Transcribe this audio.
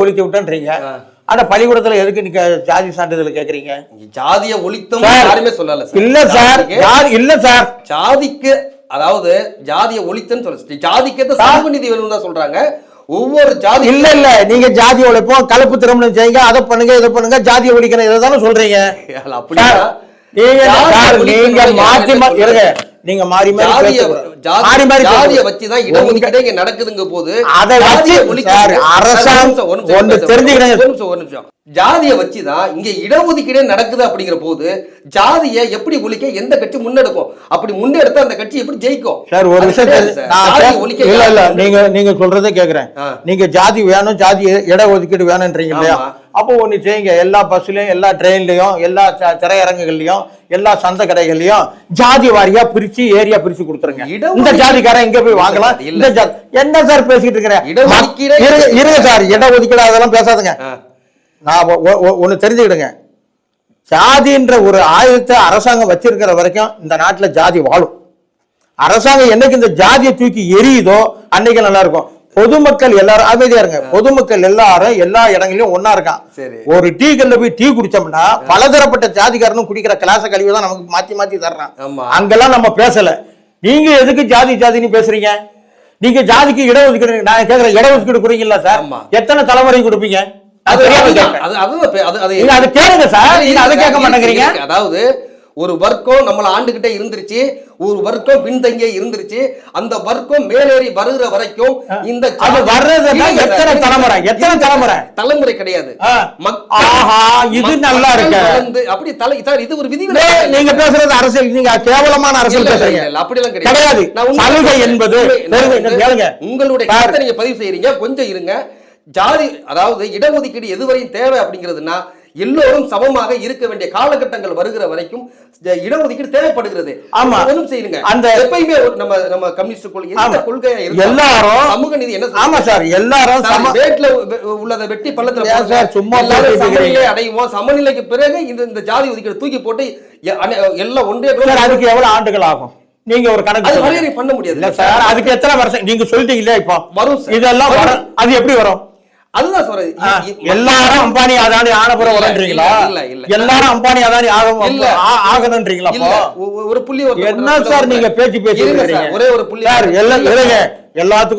ஒழித்து விட்டேன்றீங்க. ஆனா பள்ளிக்கூடத்துல எதுக்கு நீங்க ஜாதி சான்றிதழ் கேக்குறீங்க? ஜாதிய ஒழித்தோம் யாருமே சொல்லல சார். இல்ல சார், இல்ல சார், ஜாதிக்கு அதாவது ஜாதிய ஒழித்தன்னு சொல்ல, ஜாதிக்கு சமூக நீதி வேணும்னு தான் சொல்றாங்க. ஒவ்வொரு ஜாதி இல்ல நீங்க ஜாதி ஒழிப்போம், கலப்பு திருமணம் செய்யுங்க, அதை பண்ணுங்க, இதை பண்ணுங்க, ஜாதியை ஒழிக்கணும், இதை தானே சொல்றீங்க. நீங்க மாத்தி இருங்க, நீங்க மாறி ஜாதியை வச்சுதான் இடஒதுக்கீடு இங்க நடக்குதுங்க போது அதை வச்சு அரசாங்கம் ஒன்று தெரிஞ்சுக்கிறேன். ஒரு நிமிஷம், ஜாதியை வச்சுதான் இங்க இடஒதுக்கீடே நடக்குது அப்படிங்கிற போது ஜாதியை எப்படி ஒழிக்க எந்த கட்சி முன்னெடுக்கும்? அப்படி முன்னெடுத்தா அந்த கட்சி எப்படி ஜெயிக்கும்? சார் ஒரு விஷயம் இல்ல நீங்க சொல்றதே கேக்குறேன். நீங்க ஜாதி வேணும், ஜாதி இடஒதுக்கீடு வேணும்ன்றீங்க இல்லையா? அப்போ ஒண்ணு செய்யுங்க, எல்லா பஸ்லயும், எல்லா ட்ரெயின்லயும், எல்லா திரையரங்குகள்லயும், எல்லா சந்தை கடைகள்லயும் ஜாதி வாரியா பிரிச்சு ஏரியா பிரிச்சு கொடுத்துருங்க. இந்த ஜாதிக்காரன் இங்க போய் வாங்கலாம். என்ன சார் பேசிட்டு இருக்கிறேன்? இருங்க சார், இடஒதுக்கீடு அதெல்லாம் பேசாதுங்க. நான் ஒண்ணு தெரிஞ்சுக்கிடுங்க, ஜாதின்ற ஒரு ஆயுதத்தை அரசாங்கம் வச்சிருக்கிற வரைக்கும் இந்த நாட்டுல ஜாதி வாழும். அரசாங்கம் என்னைக்கு இந்த ஜாதியை தூக்கி எரியுதோ அன்னைக்கு நல்லா இருக்கும். பொதுமக்கள் எல்லாரும் அமைதியா இருங்க. பொதுமக்கள் எல்லாரும் எல்லா இடங்களிலும் ஒன்னா இருக்கான். ஒரு டீ கல்ல போய் டீ குடிச்சோம்னா பலதரப்பட்ட ஜாதிக்காரனும் குடிக்கிற கிளாஸ கழிவு தான் நமக்கு மாத்தி மாத்தி தர்றான். அங்கெல்லாம் நம்ம பேசல. நீங்க எதுக்கு ஜாதி ஜாதின்னு பேசுறீங்க? நீங்க ஜாதிக்கு இடஒதுக்கீடு, நான் கேக்குறேன், இடஒதுக்கீடு கொடுக்கீங்களா சார்? எத்தனை தலைமுறை கொடுப்பீங்க? அது கேளுங்க சார், அதை கேட்க மாட்டேங்கிறீங்க. அதாவது ஒரு வர்க்கம் நம்மள ஆண்டுகிட்டே இருந்துருச்சு, ஒரு வர்க்கம் பின்தங்கியே இருந்துருச்சு. அந்த வர்க்கம் மேலேறி வருகிற வரைக்கும் இந்த எத்தனை தலைமுறை தலைமுறை கிடையாது. இது நல்லா இருக்கு. அப்படி இது ஒரு விதி. நீங்க பேசுறது அரசியல், நீங்க கேவலமான அரசியல் பேசுறீங்க. அப்படி எல்லாம் கிடையாது. சலுகை என்பது உங்களுடைய கருத்தை நீங்க பதிவு செய்யறீங்க. கொஞ்சம் இருங்க. ஜாதி அதாவது இடஒதுக்கீடு எதுவரையும் தேவை அப்படிங்கிறதுனா எல்லோரும் சமமாக இருக்க வேண்டிய காலகட்டங்கள் வருகிற வரைக்கும் இடஒதுக்கீடு தேவைப்படுகிறது. ஆமா, ஒண்ணும் செய்யுங்க. அந்த எப்பயுமே நம்ம கம்யூனிஸ்ட் கொள்கை எந்த கொள்கையா இருக்கு, எல்லாரும் சமூக நீதி என்ன. ஆமா சார், எல்லாரும் வேட்ல உள்ளதை வெட்டி பள்ளத்துல சும்மா அடையுவோம். சமநிலைக்கு பிறகு இந்த ஜாதி ஒதுக்கீடு தூக்கி போட்டு எல்லாம் ஒன்றே. அதுக்கு எவ்வளவு ஆண்டுகள் ஆகும்? நீங்க ஒரு கணக்கு பண்ண முடியாது இல்ல சார். அதுக்கு எத்தனை வருஷம் நீங்க சொல்லிட்டீங்க இல்லையா? இப்போ வரும் இதெல்லாம் வரும். அது எப்படி வரும்? அதுதான் சொல்றது. எல்லாரும் அம்பானி அதானி ஆனப்புறம் வரன்றீங்களா? எல்லாரும் அம்பானி அதானி ஆகணும்ன்றீங்களா? ஒரு புள்ளி என்ன சார் நீங்க பேச்சு பேசி ஒரே ஒரு புள்ளி எல்லாத்துக்கும்